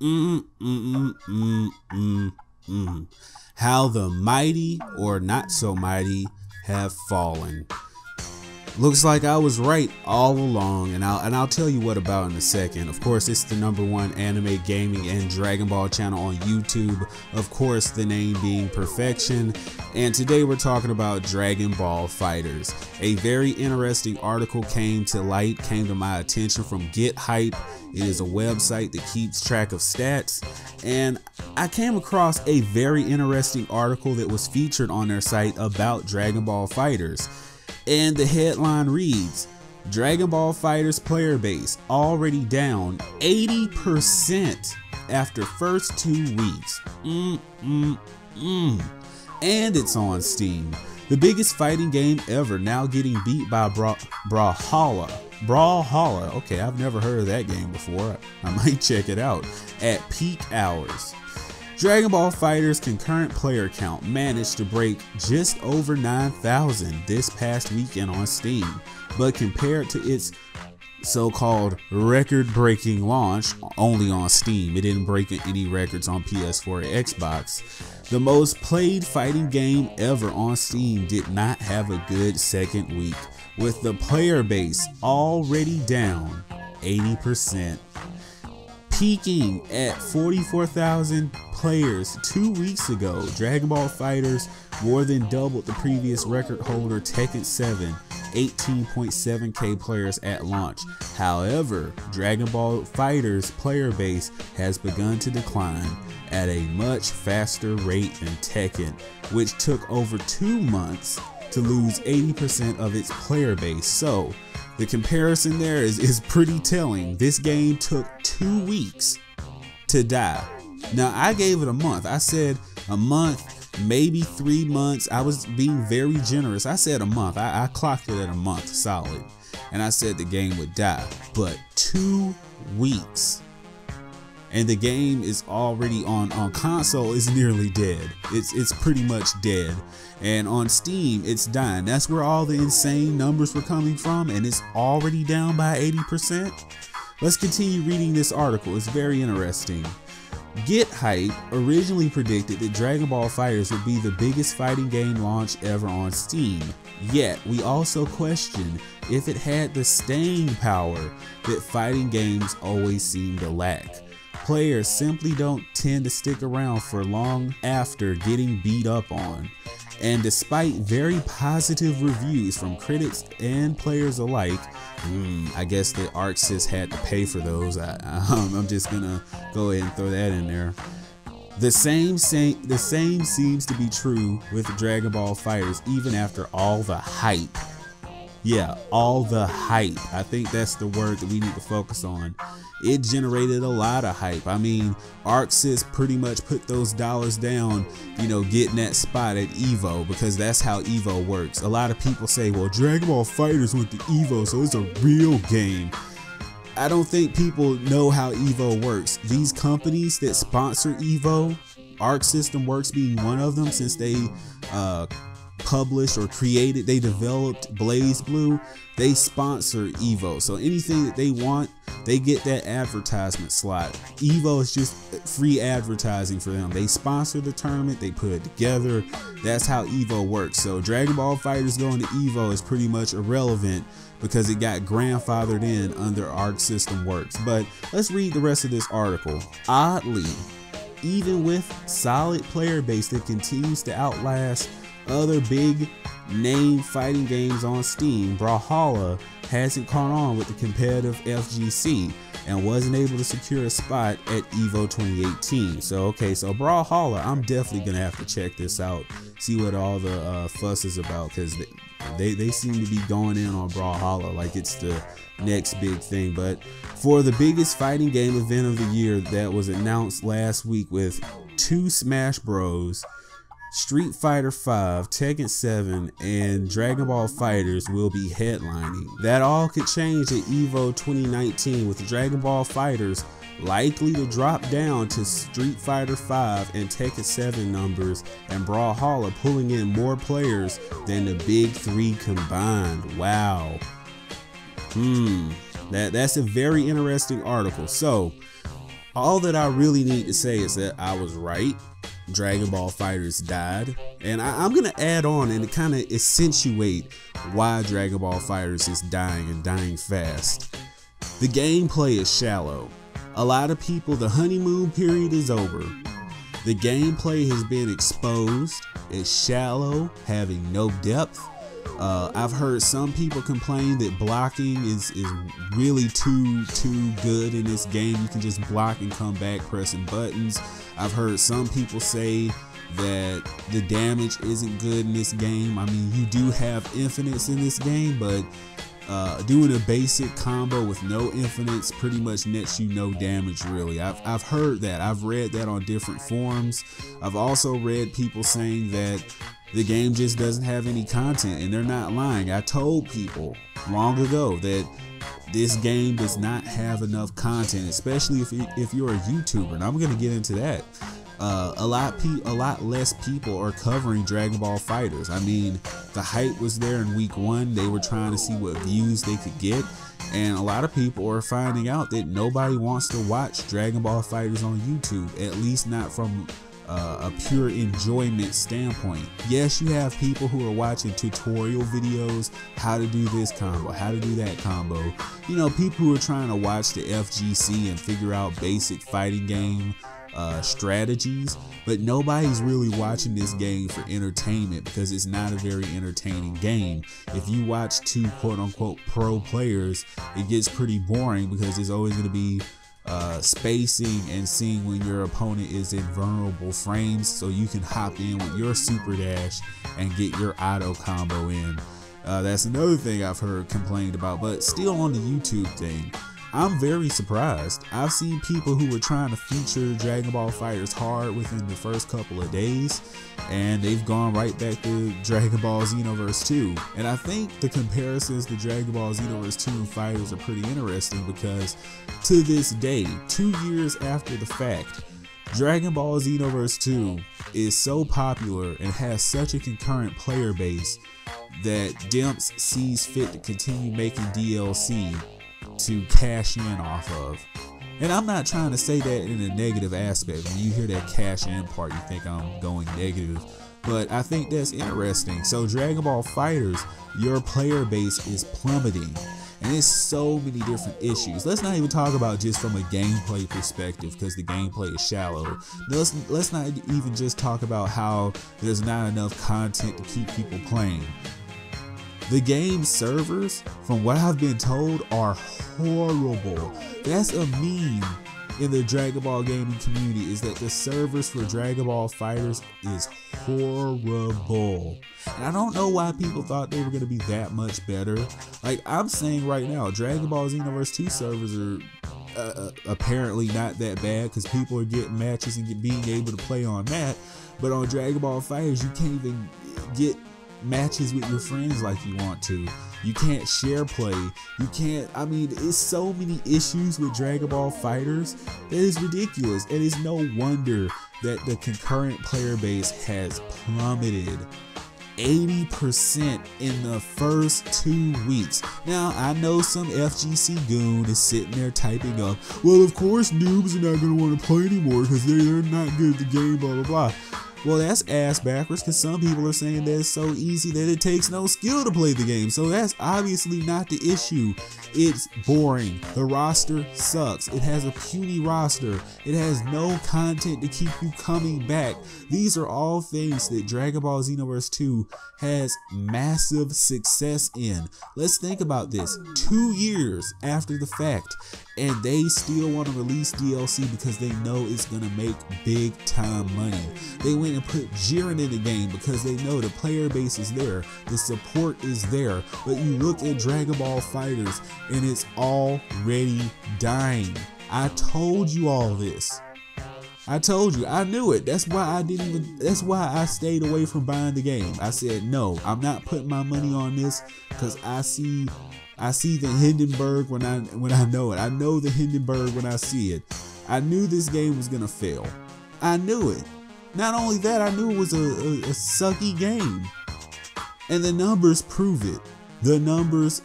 Mm, mm, mm, mm, mm. How the mighty or not so mighty have fallen. Looks like I was right all along, and I'll tell you what about in a second. Of course, it's the #1 anime, gaming, and Dragon Ball channel on YouTube. Of course, the name being Perfection. And today we're talking about Dragon Ball FighterZ. A very interesting article came to my attention from Get Hype. It is a website that keeps track of stats, and I came across a very interesting article that was featured on their site about Dragon Ball FighterZ. And the headline reads, Dragon Ball FighterZ player base already down 80% after first 2 weeks. And it's on Steam. The biggest fighting game ever now getting beat by Brawlhalla. Brawlhalla. Okay, I've never heard of that game before. I might check it out. At peak hours. Dragon Ball FighterZ concurrent player count managed to break just over 9,000 this past weekend on Steam, but compared to its so-called record-breaking launch only on Steam, it didn't break any records on PS4 or Xbox. The most played fighting game ever on Steam did not have a good second week, with the player base already down 80%. Peaking at 44,000 players 2 weeks ago, Dragon Ball FighterZ more than doubled the previous record holder Tekken 7, 18.7k players at launch. However, Dragon Ball FighterZ player base has begun to decline at a much faster rate than Tekken, which took over 2 months to lose 80% of its player base. So the comparison there is pretty telling. This game took 2 weeks to die. Now I gave it a month. I said a month, maybe 3 months. I was being very generous. I said a month. I clocked it at a month solid. And I said the game would die. But 2 weeks. And the game is already on console is nearly dead. It's pretty much dead. And on Steam, it's dying. That's where all the insane numbers were coming from, and it's already down by 80%. Let's continue reading this article. It's very interesting. Get Hype originally predicted that Dragon Ball FighterZ would be the biggest fighting game launch ever on Steam. Yet, we also question if it had the staying power that fighting games always seem to lack. Players simply don't tend to stick around for long after getting beat up on. And despite very positive reviews from critics and players alike, I guess the ArcSys had to pay for those. I'm just gonna go ahead and throw that in there. The same seems to be true with Dragon Ball FighterZ, even after all the hype. Yeah, all the hype. I think that's the word that we need to focus on. It generated a lot of hype. I mean, ArcSys pretty much put those dollars down, getting that spot at EVO, because that's how EVO works. A lot of people say, well, Dragon Ball FighterZ went to EVO, so it's a real game. I don't think people know how EVO works. These companies that sponsor EVO, Arc System Works being one of them, since they published or created, they developed BlazBlue, they sponsor EVO. So anything that they want, they get that advertisement slot. EVO is just free advertising for them. They sponsor the tournament, they put it together. That's how EVO works. So Dragon Ball FighterZ going to EVO is pretty much irrelevant because it got grandfathered in under Arc System Works. But let's read the rest of this article. Oddly, even with solid player base that continues to outlast other big name fighting games on Steam, Brawlhalla hasn't caught on with the competitive FGC and wasn't able to secure a spot at EVO 2018. So Brawlhalla, I'm definitely gonna have to check this out, see what all the fuss is about, because they seem to be going in on Brawlhalla like it's the next big thing. But for the biggest fighting game event of the year that was announced last week, with 2 Smash Bros, Street Fighter V, Tekken 7, and Dragon Ball FighterZ will be headlining. That all could change at EVO 2019, with Dragon Ball FighterZ likely to drop down to Street Fighter V and Tekken 7 numbers, and Brawlhalla pulling in more players than the big 3 combined. Wow. That's a very interesting article. So All that I really need to say is that I was right. Dragon Ball FighterZ died, and I'm gonna add on and kind of accentuate why Dragon Ball FighterZ is dying and dying fast. The gameplay is shallow. A lot of people, the honeymoon period is over. The gameplay has been exposed. It's shallow, having no depth. I've heard some people complain that blocking is really too good in this game. You can just block and come back pressing buttons. I've heard some people say that the damage isn't good in this game. I mean, you do have infinites in this game, but doing a basic combo with no infinites pretty much nets you no damage, really. I've heard that. I've read that on different forums. I've also read people saying that the game just doesn't have any content, and they're not lying. I told people long ago that this game does not have enough content, especially if you're a YouTuber, and I'm gonna get into that. A lot less people are covering Dragon Ball FighterZ. I mean, the hype was there in week 1. They were trying to see what views they could get, and a lot of people are finding out that nobody wants to watch Dragon Ball FighterZ on YouTube, at least not from a pure enjoyment standpoint. Yes, you have people who are watching tutorial videos, how to do this combo, how to do that combo. You know, people who are trying to watch the FGC and figure out basic fighting game strategies, but nobody's really watching this game for entertainment because it's not a very entertaining game. If you watch two quote-unquote pro players, it gets pretty boring because it's always going to be spacing and seeing when your opponent is in vulnerable frames, so you can hop in with your super dash and get your auto combo in. That's another thing I've heard complained about. But still, on the YouTube thing, I'm very surprised. I've seen people who were trying to feature Dragon Ball FighterZ hard within the first couple of days, and they've gone right back to Dragon Ball Xenoverse 2. And I think the comparisons to Dragon Ball Xenoverse 2 and FighterZ are pretty interesting because to this day, 2 years after the fact, Dragon Ball Xenoverse 2 is so popular and has such a concurrent player base that Dimps sees fit to continue making DLC to cash in off of. And I'm not trying to say that in a negative aspect. When you hear that cash in part, you think I'm going negative, but I think that's interesting. So Dragon Ball FighterZ, your player base is plummeting, and it's so many different issues. Let's not even talk about just from a gameplay perspective, because the gameplay is shallow. Let's not even just talk about how there's not enough content to keep people playing. The game servers, from what I've been told, are horrible. That's a meme in the Dragon Ball gaming community, is that the servers for Dragon Ball FighterZ is horrible. And I don't know why people thought they were going to be that much better. Like I'm saying right now, Dragon Ball Xenoverse 2 servers are apparently not that bad because people are getting matches and being able to play on that. But on Dragon Ball FighterZ, you can't even get matches with your friends like you want to. You can't share play. You can't, I mean, it's so many issues with Dragon Ball FighterZ that is ridiculous. And it's no wonder that the concurrent player base has plummeted 80% in the first 2 weeks. Now, I know some FGC goon is sitting there typing up, well, of course noobs are not going to want to play anymore because they're not good at the game, blah, blah, blah. Well, that's ass backwards, because some people are saying that it's so easy that it takes no skill to play the game. So that's obviously not the issue. It's boring. The roster sucks. It has a puny roster. It has no content to keep you coming back. These are all things that Dragon Ball Xenoverse 2 has massive success in. Let's think about this. 2 years after the fact, and they still want to release DLC because they know it's going to make big time money. They went and put Jiren in the game because they know the player base is there, the support is there. But you look at Dragon Ball FighterZ and it's already dying. I told you all this. I told you, I knew it. That's why I stayed away from buying the game. I said, no, I'm not putting my money on this because I see the Hindenburg when I know it. I know the Hindenburg when I see it. I knew this game was gonna fail. I knew it. Not only that, I knew it was a sucky game. And the numbers prove it. The numbers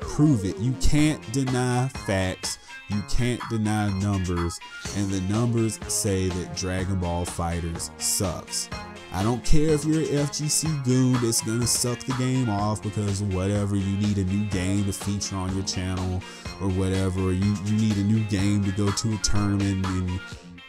prove it. You can't deny facts. You can't deny numbers, and the numbers say that Dragon Ball FighterZ sucks. I don't care if you're an FGC goon that's gonna suck the game off because whatever, you need a new game to feature on your channel or whatever, or you need a new game to go to a tournament and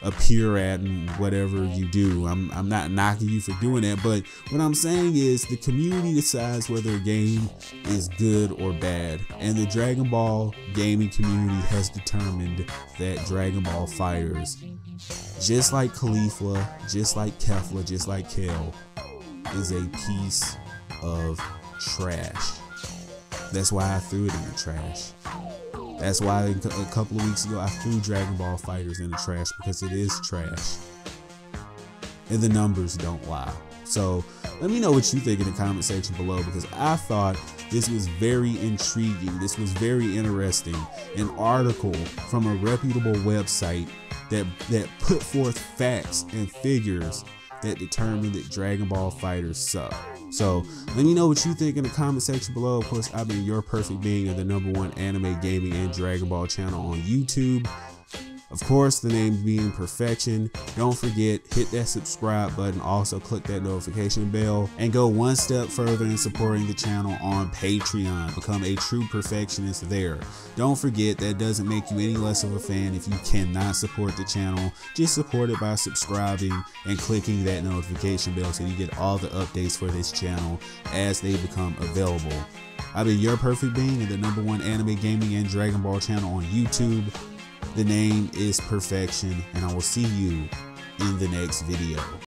appear at and whatever you do. I'm not knocking you for doing that, but what I'm saying is the community decides whether a game is good or bad, and the Dragon Ball gaming community has determined that Dragon Ball FighterZ, just like Caulifla, just like Kefla, just like Kale, is a piece of trash. That's why I threw it in the trash. That's why a couple of weeks ago I threw Dragon Ball FighterZ in the trash, because it is trash. And the numbers don't lie. So let me know what you think in the comment section below, because I thought this was very intriguing. This was very interesting. An article from a reputable website that put forth facts and figures that determined that Dragon Ball FighterZ suck. So let me know what you think in the comment section below. Of course, I've been your perfect being of the #1 anime, gaming, and Dragon Ball channel on YouTube. Of course, the name being Perfection. Don't forget, hit that subscribe button. Also click that notification bell and go one step further in supporting the channel on Patreon. Become a true perfectionist there. Don't forget, that doesn't make you any less of a fan if you cannot support the channel. Just support it by subscribing and clicking that notification bell so you get all the updates for this channel as they become available. I've been your perfect being of the #1 anime, gaming, and Dragon Ball channel on YouTube. The name is Perfection, and I will see you in the next video.